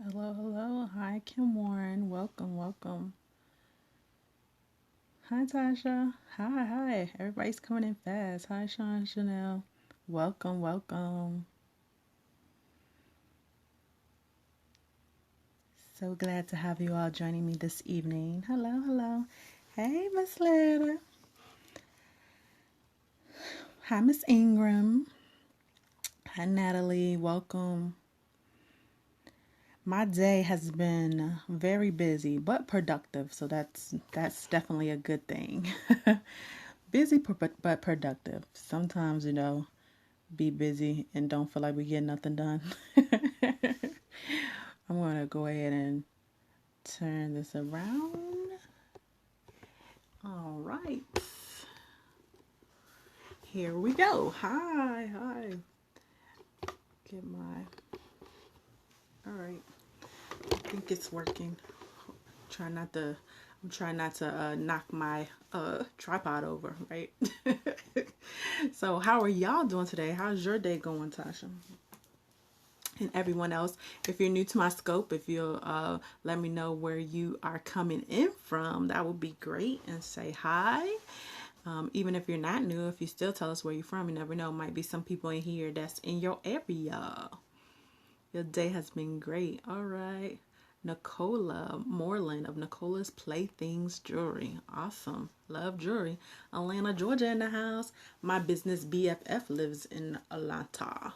Hello, hello. Hi, Kim Warren. Welcome, welcome. Hi, Tasha. Hi. Everybody's coming in fast. Hi, Sean, Chanel. Welcome, welcome. So glad to have you all joining me this evening. Hello. Hey, Miss Letta. Hi, Miss Ingram. Hi, Natalie. Welcome. My day has been very busy but productive, so that's definitely a good thing. Busy but productive. Sometimes, be busy and don't feel like we get nothing done. I'm going to go ahead and turn this around. All right. Here we go. Hi. Get my. All right. I think it's working. Try not to. I'm trying not to knock my tripod over, right? So, how are y'all doing today? How's your day going, Tasha? And everyone else, if you're new to my scope, if you'll let me know where you are coming in from, that would be great, and say hi. Even if you're not new, if you still tell us where you're from, you never know, might be some people in here that's in your area. Your day has been great. All right. Nicola Moreland of Nicola's Playthings Jewelry. Awesome. Love jewelry. Atlanta, Georgia in the house. My business BFF lives in Atlanta.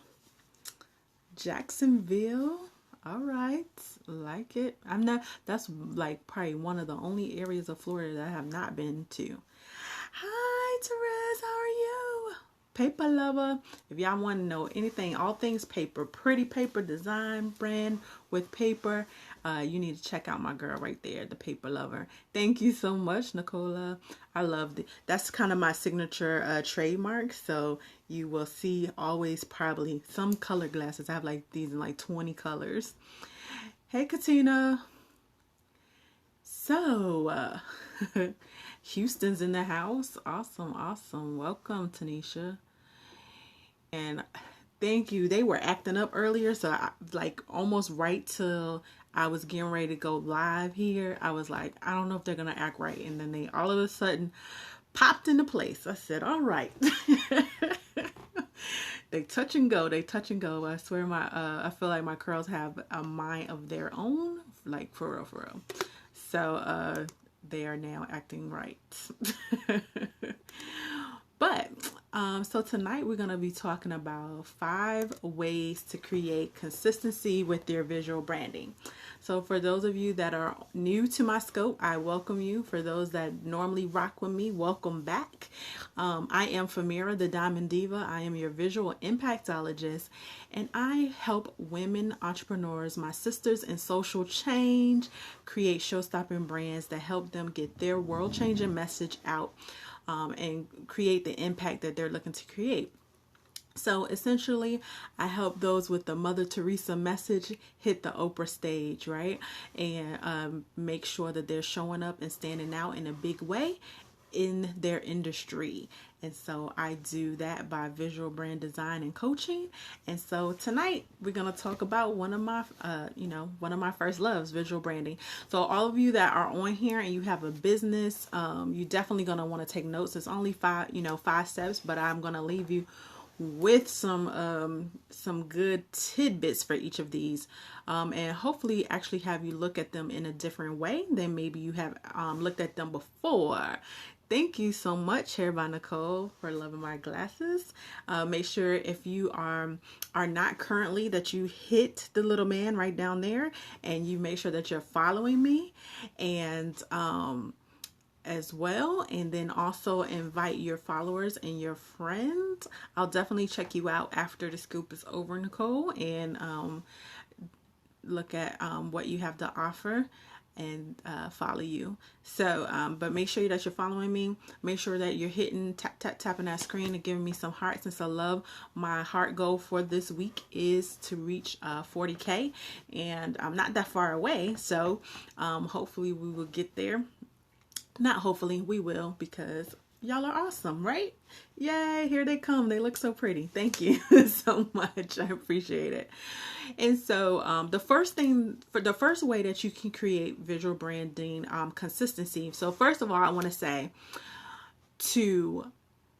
Jacksonville. All right. Like it. That's like probably one of the only areas of Florida that I have not been to. Hi, Therese. How are you? Paper lover. If y'all want to know anything, all things paper, pretty paper design brand with paper, you need to check out my girl right there, the paper lover. Thank you so much, Nicola. I love it. That's kind of my signature trademark. So you will see always probably some color glasses. I have like these in like 20 colors. Hey, Katina. So, Houston's in the house. Awesome. Welcome, Tanisha. And thank you. They were acting up earlier, so like almost right till I was getting ready to go live here, I was like, I don't know if they're gonna act right, and then they all of a sudden popped into place. I said, all right. They touch and go. I swear I feel like my curls have a mind of their own, like for real. So they are now acting right. But so tonight we're going to be talking about 5 ways to create consistency with your visual branding. So for those of you that are new to my scope, I welcome you. For those that normally rock with me, welcome back. I am Famira, the Diamond Diva. I am your visual impactologist, and I help women entrepreneurs, my sisters in social change, create show-stopping brands that help them get their world-changing message out and create the impact that they're looking to create. So essentially, I help those with the Mother Teresa message hit the Oprah stage, right? And make sure that they're showing up and standing out in a big way in their industry. And so I do that by visual brand design and coaching. And so tonight we're going to talk about one of my first loves, visual branding. So all of you that are on here and you have a business, you definitely going to want to take notes. It's only 5 steps, but I'm going to leave you with some good tidbits for each of these, and hopefully actually have you look at them in a different way than maybe you have looked at them before. Thank you so much, Hair by Nicole, for loving my glasses. Make sure if you are not currently, that you hit the little man right down there, and you make sure that you're following me, and as well, and then also invite your followers and your friends. I'll definitely check you out after the scoop is over, Nicole, and look at what you have to offer and follow you. So but make sure that you're following me. Make sure that you're tapping that screen and giving me some hearts and some love. My heart goal for this week is to reach 40K, and I'm not that far away, so hopefully we will get there. Not hopefully, we will, because Y'all are awesome, right? Yay, here they come. They look so pretty. Thank you so much. I appreciate it. And so the first way that you can create visual branding consistency. So first of all, I want to say to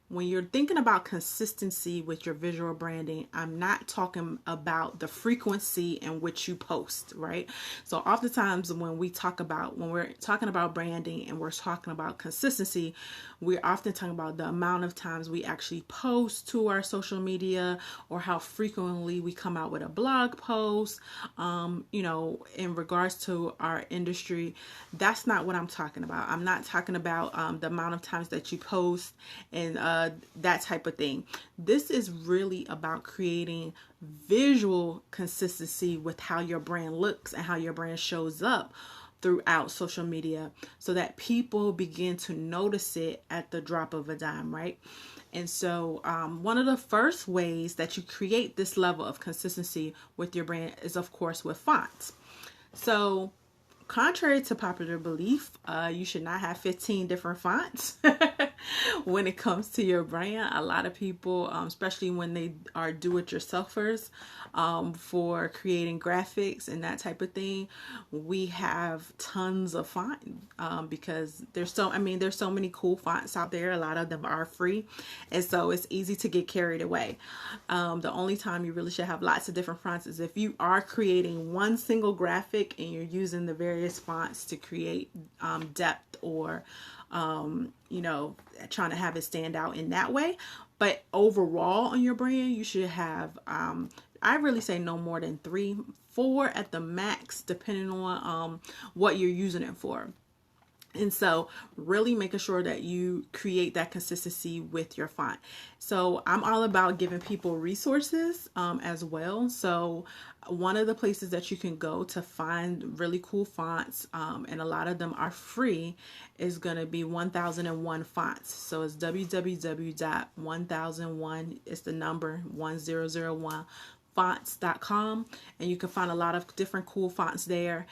when you're thinking about consistency with your visual branding, I'm not talking about the frequency in which you post, right? So oftentimes when we're talking about branding and we're talking about consistency, we're often talking about the amount of times we actually post to our social media or how frequently we come out with a blog post. In regards to our industry, that's not what I'm talking about. I'm not talking about the amount of times that you post and that type of thing. This is really about creating visual consistency with how your brand looks and how your brand shows up throughout social media so that people begin to notice it at the drop of a dime, right? And so one of the first ways that you create this level of consistency with your brand is, of course, with fonts. So contrary to popular belief, you should not have 15 different fonts when it comes to your brand. A lot of people, especially when they are do-it-yourselfers for creating graphics and that type of thing, we have tons of font because there's so many cool fonts out there. A lot of them are free, and so it's easy to get carried away. The only time you really should have lots of different fonts is if you are creating one single graphic and you're using the various fonts to create depth or trying to have it stand out in that way. But overall on your brand, you should have I really say no more than 3, 4 at the max, depending on what you're using it for. And so really making sure that you create that consistency with your font. So I'm all about giving people resources as well. So one of the places that you can go to find really cool fonts, and a lot of them are free, is going to be 1001 Fonts. So it's www.1001, it's the number 1001 fonts.com, and you can find a lot of different cool fonts there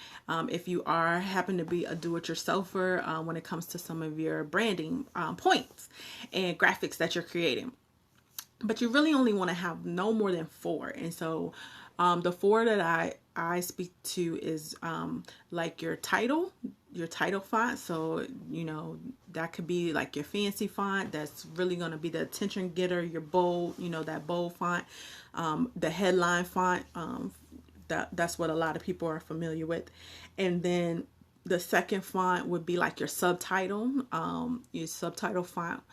if you happen to be a do-it-yourselfer when it comes to some of your branding points and graphics that you're creating. But you really only want to have no more than 4. And so the 4 that I speak to is like your title font. So that could be like your fancy font that's really going to be the attention getter, your bold, that bold font, the headline font. That's what a lot of people are familiar with. And then the second font would be like your subtitle font.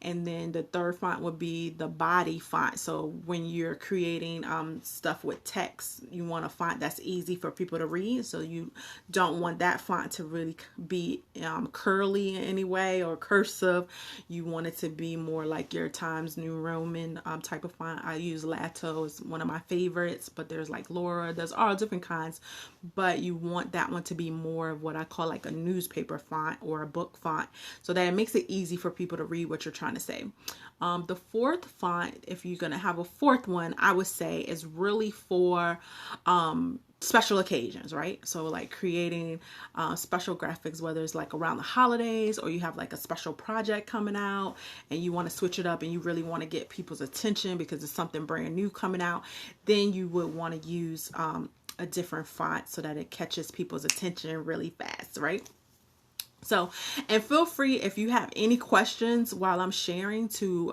And then the third font would be the body font. So when you're creating stuff with text, you want a font that's easy for people to read. So you don't want that font to really be curly in any way or cursive. You want it to be more like your Times New Roman type of font. I use Lato, is one of my favorites, but there's like Laura, there's all different kinds. But you want that one to be more of what I call like a newspaper font or a book font, so that it makes it easy for people to read what you're trying to say. The fourth font, if you're going to have a fourth one, I would say is really for special occasions, right? So like creating special graphics, whether it's like around the holidays or you have like a special project coming out and you want to switch it up and you really want to get people's attention because it's something brand new coming out, then you would want to use a different font so that it catches people's attention really fast, right? So, and feel free if you have any questions while I'm sharing to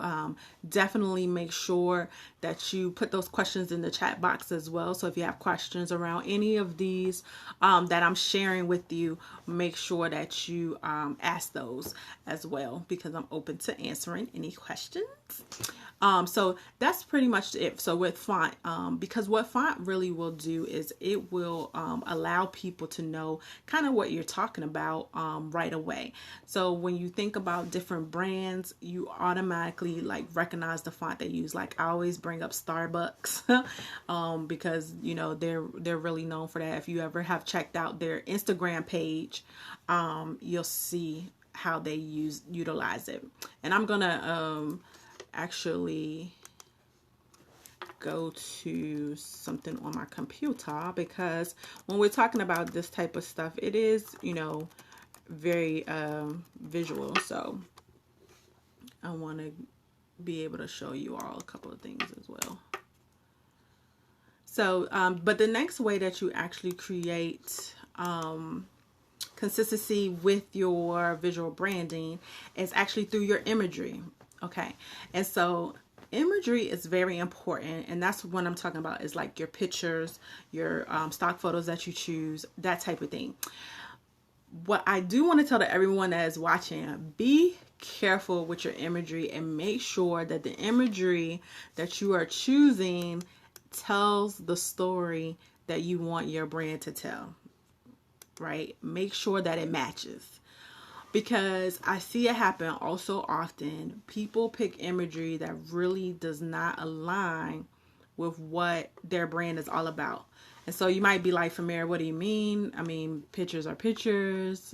definitely make sure that you put those questions in the chat box as well. So if you have questions around any of these that I'm sharing with you, make sure that you ask those as well, because I'm open to answering any questions. So that's pretty much it. So with font, because what font really will do is it will allow people to know kind of what you're talking about right away. So when you think about different brands, you automatically like recognize the font they use. Like I always bring up Starbucks because they're really known for that. If you ever have checked out their Instagram page, you'll see how they utilize it. And I'm gonna actually go to something on my computer, because when we're talking about this type of stuff, it is very visual. So I want to be able to show you all a couple of things as well. So, but the next way that you actually create consistency with your visual branding is actually through your imagery. Okay. And so imagery is very important. And that's what I'm talking about, is like your pictures, your stock photos that you choose, that type of thing. What I do want to tell to everyone that is watching, be careful with your imagery and make sure that the imagery that you are choosing tells the story that you want your brand to tell, right? Make sure that it matches, because I see it happen also often. People pick imagery that really does not align with what their brand is all about. And so you might be like, Famir, what do you mean? I mean, pictures are pictures.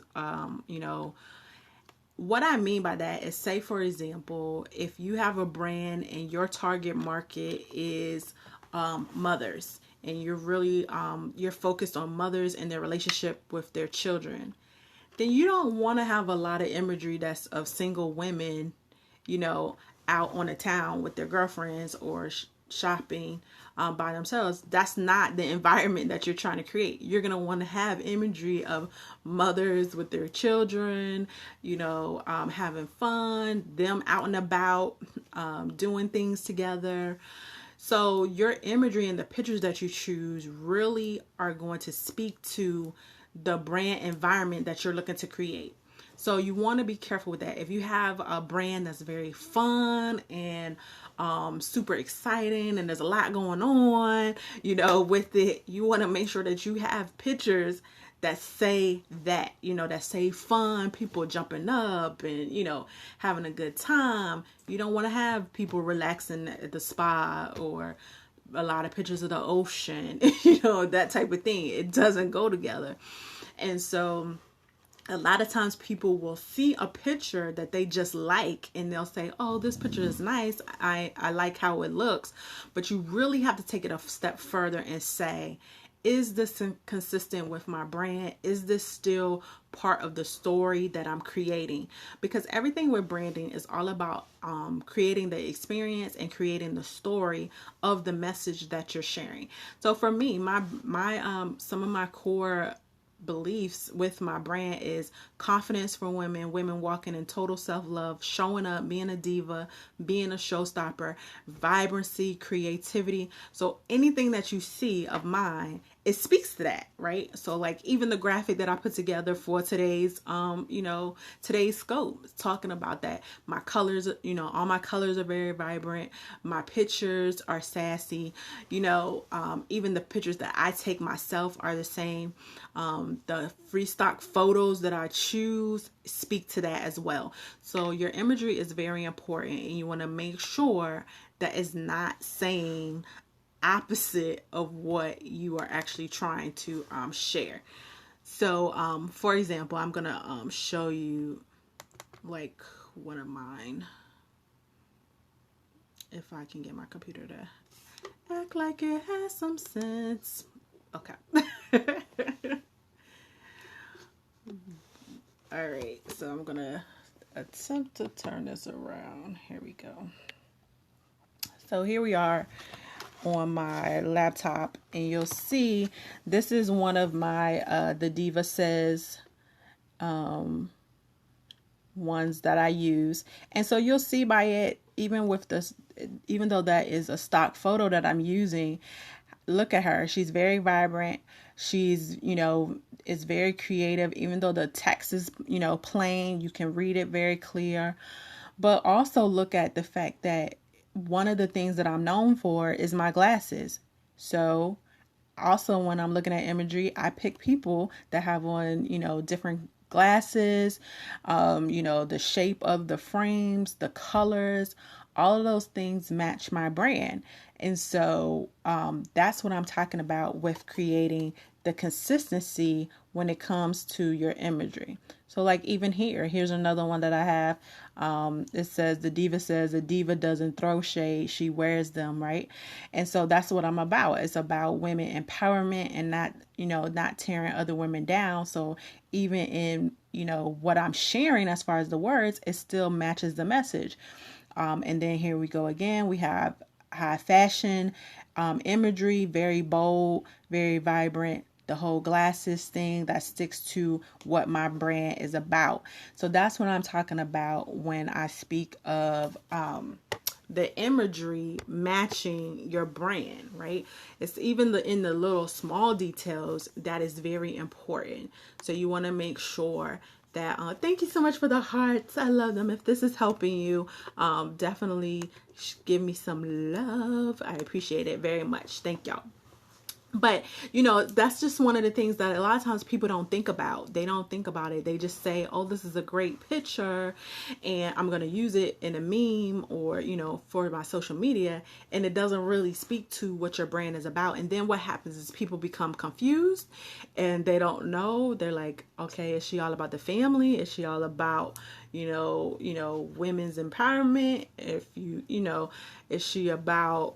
What I mean by that is, say, for example, if you have a brand and your target market is mothers, and you're really you're focused on mothers and their relationship with their children, then you don't want to have a lot of imagery that's of single women, out on the town with their girlfriends or shopping by themselves. That's not the environment that you're trying to create. You're going to want to have imagery of mothers with their children, having fun, them out and about, doing things together. So your imagery and the pictures that you choose really are going to speak to the brand environment that you're looking to create. So you want to be careful with that. If you have a brand that's very fun and super exciting and there's a lot going on, with it, you want to make sure that you have pictures that say that, that say fun, people jumping up and, having a good time. You don't want to have people relaxing at the spa or a lot of pictures of the ocean, that type of thing. It doesn't go together. And so a lot of times people will see a picture that they just like and they'll say, oh, this picture is nice. I like how it looks. But you really have to take it a step further and say, is this consistent with my brand? Is this still part of the story that I'm creating? Because everything with branding is all about creating the experience and creating the story of the message that you're sharing. So for me, my some of my core beliefs with my brand is confidence for women walking in total self-love, showing up, being a diva, being a showstopper, vibrancy, creativity. So anything that you see of mine, it speaks to that, right? So like even the graphic that I put together for today's today's scope, talking about that. My colors, all my colors are very vibrant. My pictures are sassy. Even the pictures that I take myself are the same. The free stock photos that I choose speak to that as well. So your imagery is very important, and you want to make sure that it's not saying opposite of what you are actually trying to share. So for example, I'm gonna show you like one of mine, if I can get my computer to act like it has some sense. Okay. All right, so I'm gonna attempt to turn this around. Here we go. So here we are on my laptop, and you'll see this is one of my the Diva Says ones that I use. And so you'll see by it, even with this, even though that is a stock photo that I'm using, look at her. She's very vibrant. She's, is very creative. Even though the text is, plain, you can read it very clear. But also look at the fact that one of the things that I'm known for is my glasses. So also when I'm looking at imagery, I pick people that have on, different glasses, the shape of the frames, the colors, all of those things match my brand. And so that's what I'm talking about with creating the consistency when it comes to your imagery. So like even here's another one that I have. It says, the diva says, a diva doesn't throw shade, she wears them, right? And so that's what I'm about. It's about women empowerment and not, not tearing other women down. So even in, what I'm sharing as far as the words, it still matches the message. And then here we go again. We have high fashion imagery, very bold, very vibrant. The whole glasses thing that sticks to what my brand is about. So that's what I'm talking about when I speak of the imagery matching your brand, right? It's even in the little small details that is very important. So you want to make sure that, thank you so much for the hearts. I love them. If this is helping you, definitely give me some love. I appreciate it very much. Thank y'all. But, that's just one of the things that a lot of times people don't think about. They don't think about it. They just say, oh, this is a great picture and I'm going to use it in a meme or, for my social media. And it doesn't really speak to what your brand is about. And then what happens is people become confused and they don't know. They're like, okay, is she all about the family? Is she all about, women's empowerment? If is she about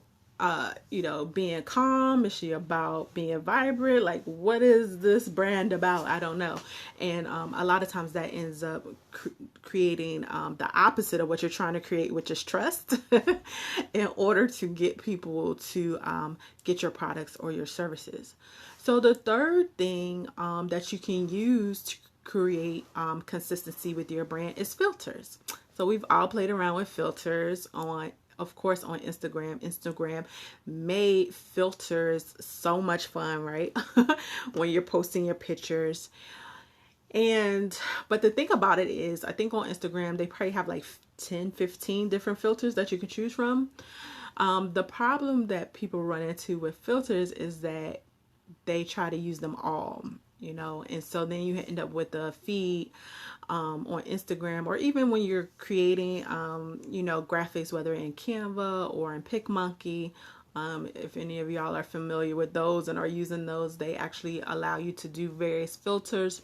being calm? Is she about being vibrant? Like, what is this brand about? I don't know. And a lot of times that ends up creating the opposite of what you're trying to create, which is trust in order to get people to get your products or your services. So the third thing that you can use to create consistency with your brand is filters. So we've all played around with filters of course, on Instagram. Instagram made filters so much fun, right? When you're posting your pictures. But the thing about it is, I think on Instagram, they probably have like 10, 15 different filters that you can choose from. The problem that people run into with filters is that they try to use them all, and so then you end up with a feed on Instagram, or even when you're creating, graphics, whether in Canva or in PicMonkey. If any of y'all are familiar with those and are using those, they actually allow you to do various filters.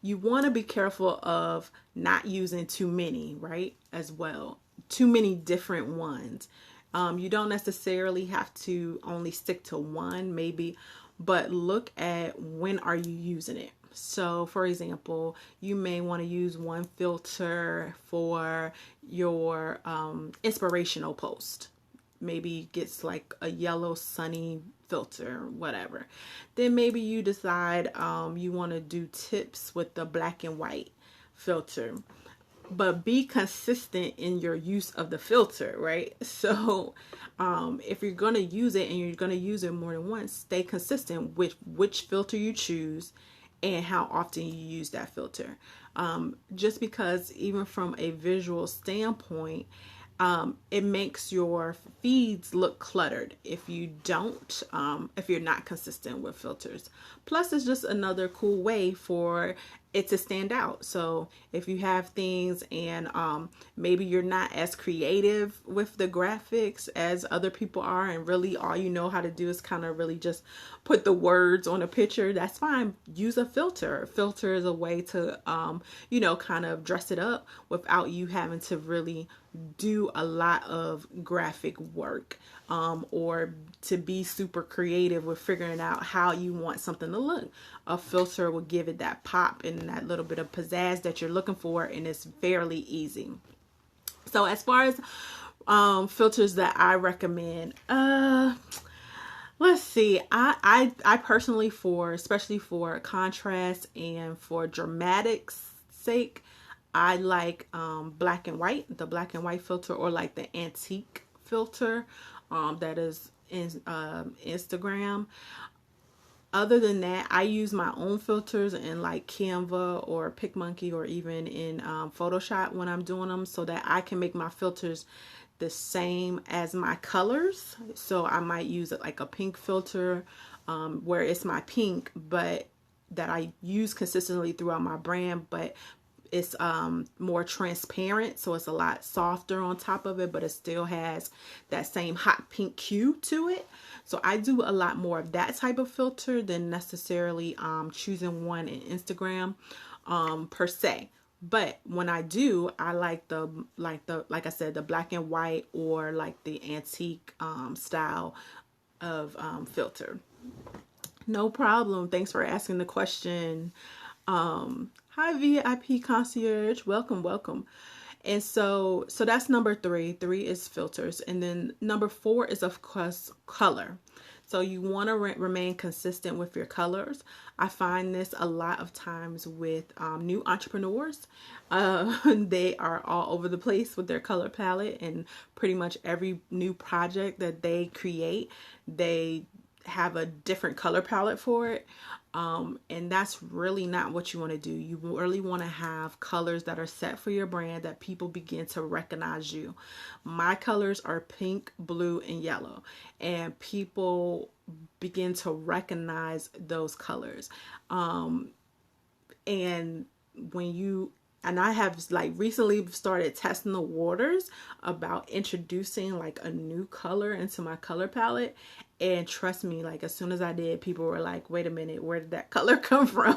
You want to be careful of not using too many, right? As well, too many different ones. You don't necessarily have to only stick to one, maybe, but look at when are you using it. So for example, you may want to use one filter for your inspirational post. Maybe gets like a yellow sunny filter, whatever. Then maybe you decide you want to do tips with the black and white filter. But be consistent in your use of the filter, right? So if you're going to use it and you're going to use it more than once, stay consistent with which filter you choose and how often you use that filter. Just because even from a visual standpoint, it makes your feeds look cluttered if you don't, if you're not consistent with filters. Plus, it's just another cool way for it to stand out. So if you have things and maybe you're not as creative with the graphics as other people are, and really all you know how to do is kind of really just put the words on a picture, that's fine. Use a filter. A filter is a way to, kind of dress it up without you having to really do a lot of graphic work, or to be super creative with figuring out how you want something to look. A filter will give it that pop and that little bit of pizzazz that you're looking for, and it's fairly easy. So as far as filters that I recommend, let's see. I personally, especially for contrast and for dramatics sake, I like black and white, the black and white filter, or like the antique filter that is in Instagram. Other than that, I use my own filters in like Canva or PicMonkey, or even in Photoshop when I'm doing them, so that I can make my filters the same as my colors. So I might use like a pink filter where it's my pink, but that I use consistently throughout my brand, but it's more transparent, so it's a lot softer on top of it, but it still has that same hot pink hue to it. So I do a lot more of that type of filter than necessarily choosing one in Instagram per se. But when I do, I like like I said, the black and white, or like the antique style of filter. No problem. Thanks for asking the question. Hi VIP concierge. Welcome, welcome. And so that's number 3. 3 is filters. And then number 4 is, of course, color. So you want to remain consistent with your colors. I find this a lot of times with new entrepreneurs. They are all over the place with their color palette, and pretty much every new project that they create, they have a different color palette for it. And that's really not what you want to do. You really want to have colors that are set for your brand, that people begin to recognize you. My colors are pink, blue, and yellow, and people begin to recognize those colors. And I have like recently started testing the waters about introducing like a new color into my color palette. And trust me, like as soon as I did, people were like, wait a minute, where did that color come from?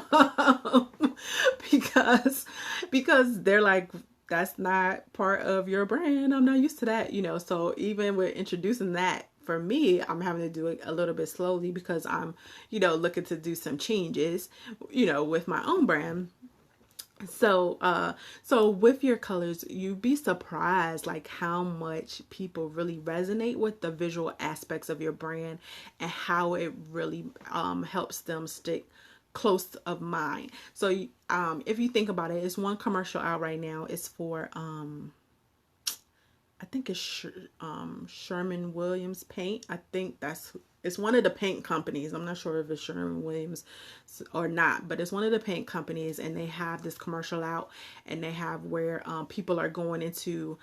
because they're like, that's not part of your brand. I'm not used to that, So even with introducing that, for me, I'm having to do it a little bit slowly, because I'm, looking to do some changes, with my own brand. So with your colors, you'd be surprised like how much people really resonate with the visual aspects of your brand, and how it really helps them stick close of mind. So if you think about it, it's one commercial out right now. It's for I think it's Sherman Williams paint. I think it's one of the paint companies. I'm not sure if it's Sherman Williams or not, but it's one of the paint companies, and they have this commercial out, and they have where people are going into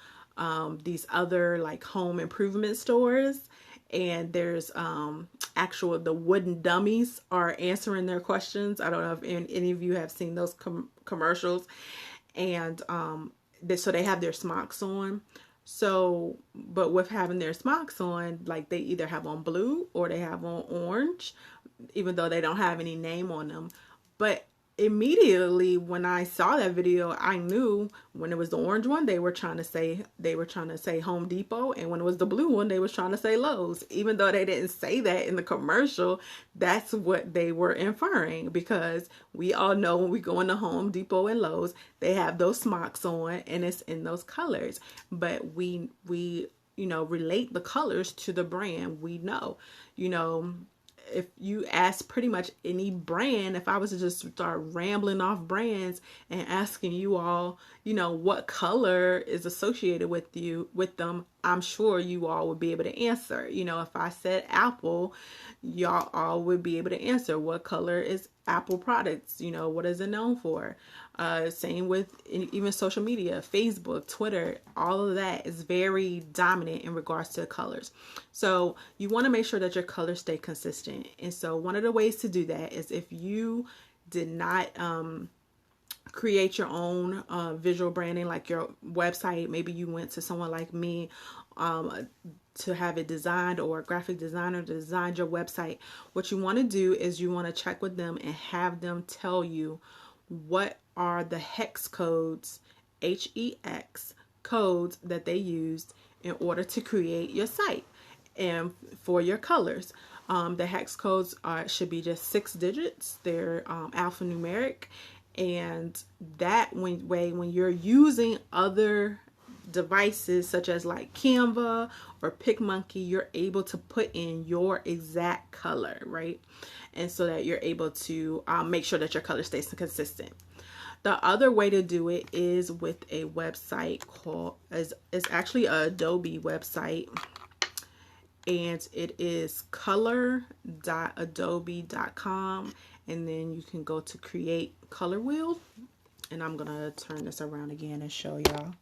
these other like home improvement stores, and there's the wooden dummies are answering their questions. I don't know if any of you have seen those commercials, and so they have their smocks on. So, but with having their smocks on, like they either have on blue or they have on orange, even though they don't have any name on them. But immediately when I saw that video, I knew when it was the orange one, they were trying to say Home Depot, and when it was the blue one, they was trying to say Lowe's. Even though they didn't say that in the commercial, that's what they were inferring, because we all know when we go into Home Depot and Lowe's, they have those smocks on, and it's in those colors. But we relate the colors to the brand. We know, if you ask pretty much any brand, if I was to just start rambling off brands and asking you all, what color is associated with them, I'm sure you all would be able to answer. If I said Apple, y'all all would be able to answer what color is Apple products, what is it known for? Same with even social media, Facebook, Twitter, all of that is very dominant in regards to colors. So you want to make sure that your colors stay consistent. And so one of the ways to do that is, if you did not create your own visual branding, like your website, maybe you went to someone like me to have it designed, or a graphic designer to design your website. What you want to do is you want to check with them and have them tell you what are the hex codes, HEX codes, that they used in order to create your site and for your colors. The hex codes should be just 6 digits. They're alphanumeric, and that when you're using other devices such as like Canva or PicMonkey, you're able to put in your exact color, right? And so that you're able to make sure that your color stays consistent. The other way to do it is with a website it's actually an Adobe website, and it is color.adobe.com, and then you can go to create color wheel, and I'm gonna turn this around again and show y'all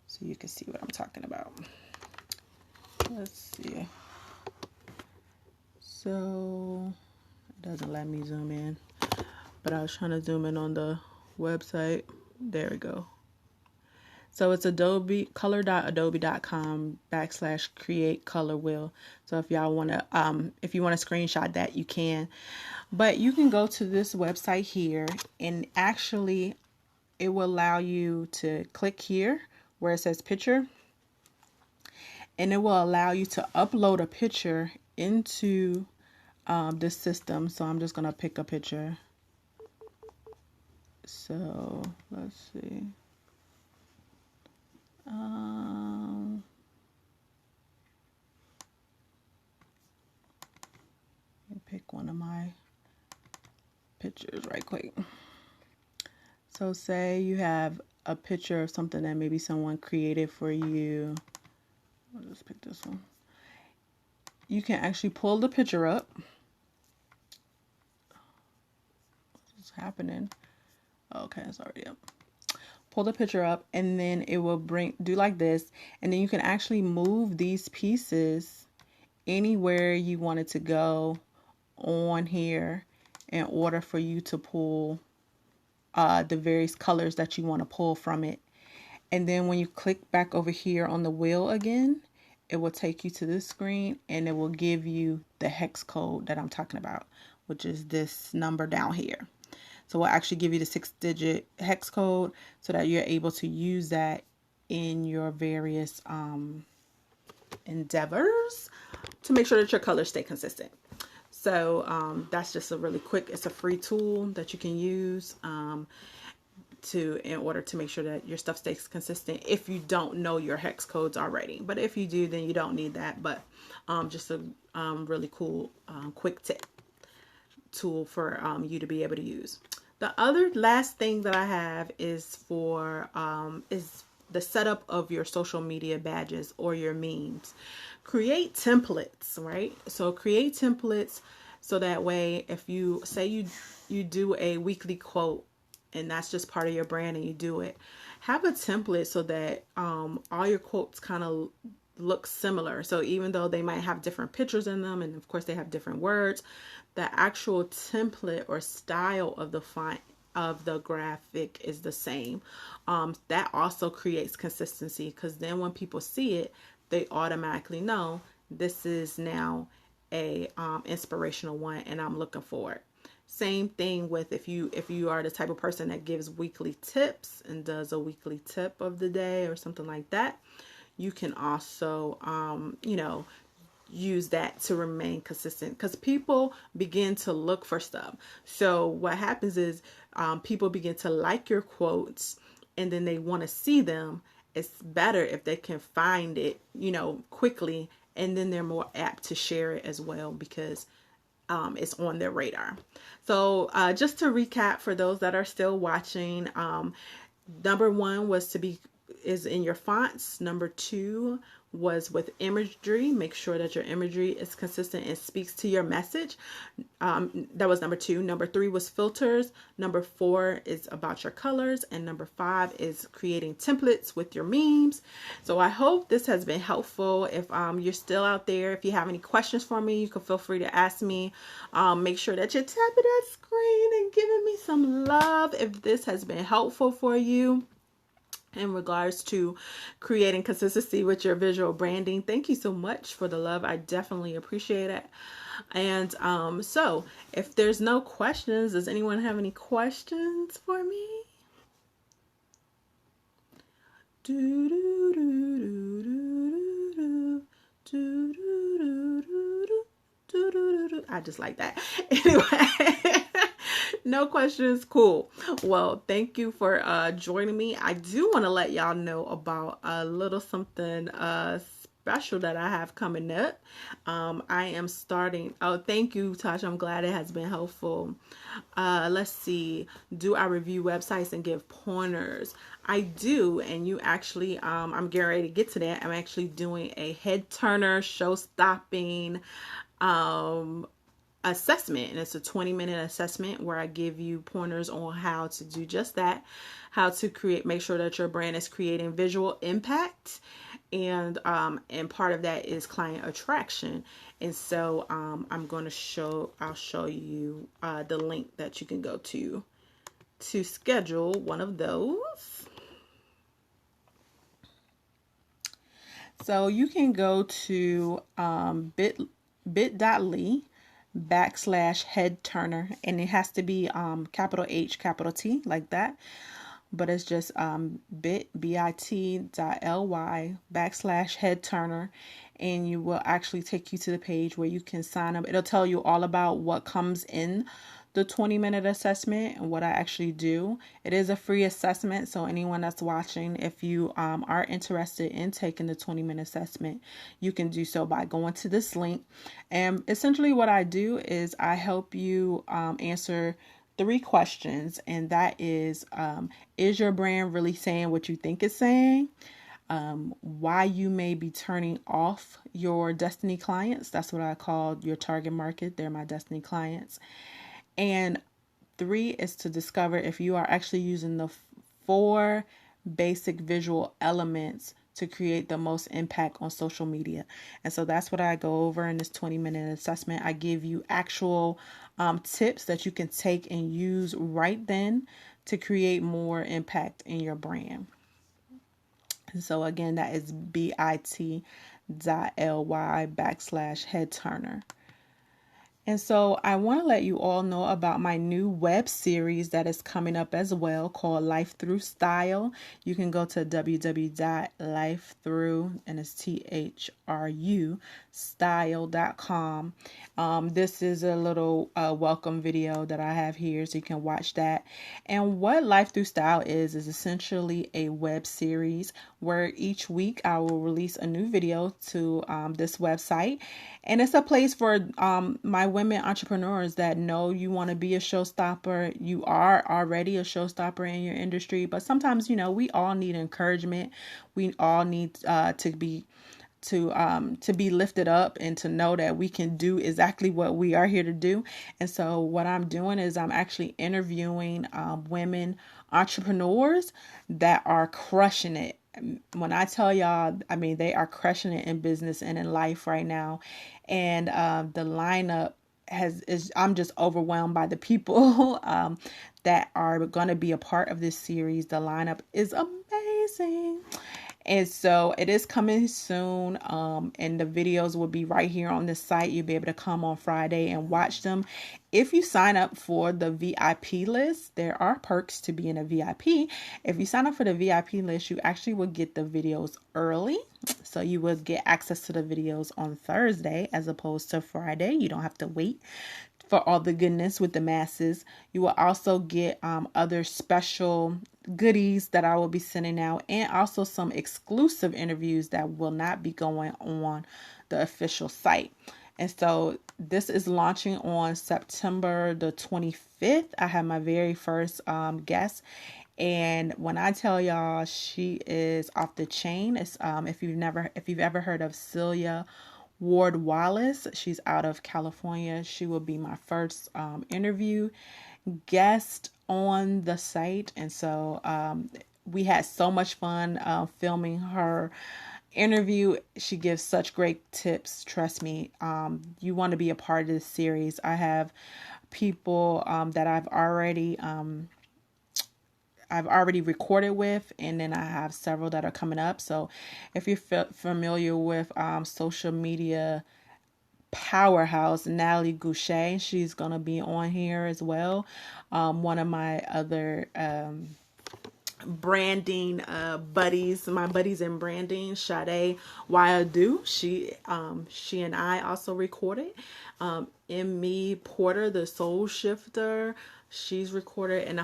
so you can see what I'm talking about. Let's see. So it doesn't let me zoom in, but I was trying to zoom in on the website. There we go. So it's Adobe color.adobe.com/create color wheel. So if y'all want to, if you want to screenshot that, you can. But you can go to this website here, and actually it will allow you to click here where it says picture, and it will allow you to upload a picture into this system. So I'm just going to pick a picture. So let's see. Let me pick one of my pictures right quick. So say you have a picture of something that maybe someone created for you. I'll just pick this one. You can actually pull the picture up. What's happening? Okay, it's already up. Pull the picture up, and then it will do like this, and then you can actually move these pieces anywhere you want it to go on here in order for you to pull the various colors that you want to pull from it. And then when you click back over here on the wheel again, it will take you to this screen, and it will give you the hex code that I'm talking about, which is this number down here. So we'll actually give you the 6-digit hex code so that you're able to use that in your various endeavors to make sure that your colors stay consistent. So that's just a really quick, it's a free tool that you can use in order to make sure that your stuff stays consistent if you don't know your hex codes already. But if you do, then you don't need that. But just a really cool quick tip tool for you to be able to use. The other last thing that I have is for is the setup of your social media badges or your memes. Create templates, right? So create templates so that way if you say you do a weekly quote and that's just part of your brand and you do it, have a template so that all your quotes kind of look similar. So even though they might have different pictures in them, and of course they have different words, the actual template or style of the font of the graphic is the same. That also creates consistency, because then when people see it, they automatically know this is now a inspirational one and I'm looking for it. Same thing with if you are the type of person that gives weekly tips and does a weekly tip of the day or something like that, you can also use that to remain consistent, because people begin to look for stuff. So what happens is people begin to like your quotes, and then they want to see them. It's better if they can find it, quickly, and then they're more apt to share it as well, because it's on their radar. So just to recap for those that are still watching, number one is in your fonts. Number two was with imagery. Make sure that your imagery is consistent and speaks to your message. That was number two. Number three was filters. Number four is about your colors. And number five is creating templates with your memes. So I hope this has been helpful. If you're still out there, if you have any questions for me, you can feel free to ask me. Make sure that you're tapping that screen and giving me some love if this has been helpful for you in regards to creating consistency with your visual branding. Thank you so much for the love. I definitely appreciate it. And so if there's no questions, does anyone have any questions for me? I just like that. Anyway. No questions. Cool. Well, thank you for joining me. I do want to let y'all know about a little something special that I have coming up. I am starting. Oh, thank you, Tasha. I'm glad it has been helpful. Let's see. Do I review websites and give pointers? I do, and you actually, I'm getting ready to get to that. I'm actually doing a head turner, show-stopping assessment, and it's a 20-minute assessment where I give you pointers on how to do just that, how to make sure that your brand is creating visual impact, and part of that is client attraction. And so I'll show you the link that you can go to to schedule one of those. So you can go to bit.ly/head turner, and it has to be capital H, capital T, like that. But it's just bit.ly/head turner, and you will actually take you to the page where you can sign up. It'll tell you all about what comes in the 20-minute assessment and what I actually do. It is a free assessment, so anyone that's watching, if you are interested in taking the 20-minute assessment, you can do so by going to this link. And essentially what I do is I help you answer 3 questions, and that is your brand really saying what you think it's saying? Why you may be turning off your destiny clients. That's what I call your target market. They're my destiny clients. And 3 is to discover if you are actually using the 4 basic visual elements to create the most impact on social media. And so that's what I go over in this 20-minute assessment. I give you actual tips that you can take and use right then to create more impact in your brand. And so again, that is bit.ly/head turner. And so I want to let you all know about my new web series that is coming up as well, called Life Through Style. You can go to www.lifethrough, and it's THRU style.com. This is a little welcome video that I have here, so you can watch that. And what Life Through Style is essentially a web series where each week I will release a new video to this website. And it's a place for my women entrepreneurs that know you want to be a showstopper. You are already a showstopper in your industry, but sometimes, we all need encouragement. We all need to be lifted up and to know that we can do exactly what we are here to do. And so what I'm doing is I'm actually interviewing women entrepreneurs that are crushing it. When I tell y'all, they are crushing it in business and in life right now. And the lineup I'm just overwhelmed by the people that are going to be a part of this series. The lineup is amazing. And so it is coming soon, and the videos will be right here on this site. You'll be able to come on Friday and watch them. If you sign up for the VIP list, there are perks to being a VIP. If you sign up for the VIP list, you actually will get the videos early. So you will get access to the videos on Thursday as opposed to Friday. You don't have to wait for all the goodness with the masses. You will also get other special goodies that I will be sending out, and also some exclusive interviews that will not be going on the official site. And so this is launching on September the 25th. I have my very first guest. And when I tell y'all, she is off the chain. It's if you've ever heard of Celia Ward Wallace, she's out of California. She will be my first interview guest on the site. And so we had so much fun filming her interview. She gives such great tips. Trust me, you want to be a part of this series. I have people that I've already recorded with, and then I have several that are coming up. So if you're familiar with social media powerhouse Natalie Goucher, she's going to be on here as well. One of my other branding buddies, my buddies in branding, Sade Wayadu, she and I also recorded. Emmy Porter, the Soul Shifter, she's recorded, and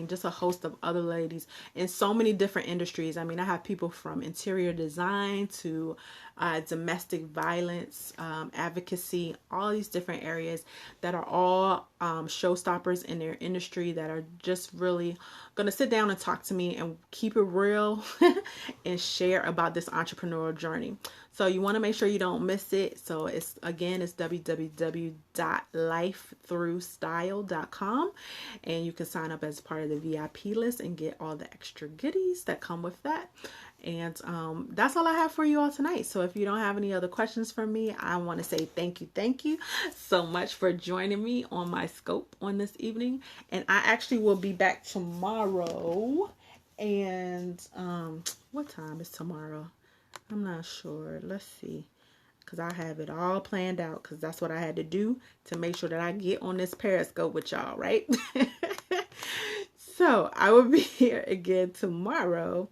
just a host of other ladies in so many different industries. I have people from interior design to domestic violence, advocacy, all these different areas that are all showstoppers in their industry that are just really going to sit down and talk to me and keep it real and share about this entrepreneurial journey. So you want to make sure you don't miss it. So it's www.lifethroughstyle.com, and you can sign up as part of the VIP list and get all the extra goodies that come with that. And that's all I have for you all tonight. So if you don't have any other questions for me, I want to say thank you so much for joining me on my scope on this evening. And I actually will be back tomorrow. And what time is tomorrow? I'm not sure. Let's see. Because I have it all planned out, because that's what I had to do to make sure that I get on this Periscope with y'all, right? So I will be here again tomorrow.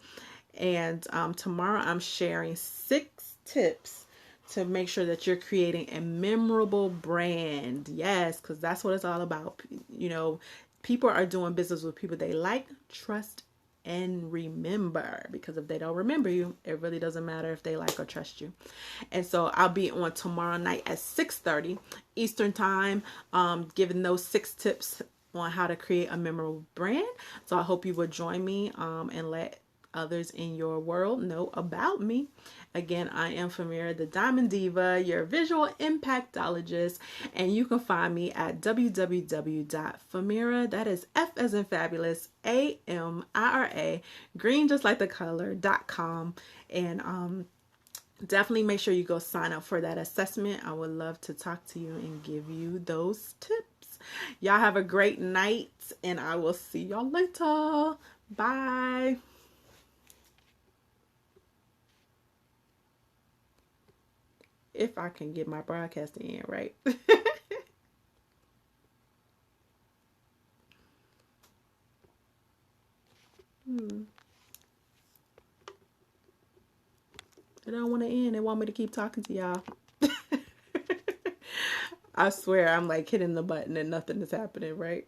And tomorrow I'm sharing 6 tips to make sure that you're creating a memorable brand. Yes, because that's what it's all about. You know, people are doing business with people they like, trust, and remember. Because if they don't remember you, it really doesn't matter if they like or trust you. And so I'll be on tomorrow night at 6:30 Eastern time, giving those 6 tips on how to create a memorable brand. So I hope you will join me and let others in your world know about me. Again, I am Famira, the Diamond Diva, your visual impactologist, and you can find me at www.famira, that is F as in fabulous, AMIRA, green just like the color.com. And definitely make sure you go sign up for that assessment. I would love to talk to you and give you those tips. Y'all have a great night, and I will see y'all later. Bye. If I can get my broadcasting in right. They don't want to end. They want me to keep talking to y'all. I swear I'm like hitting the button and nothing is happening, right?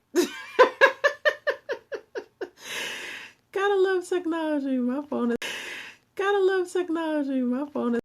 Gotta love technology. My phone is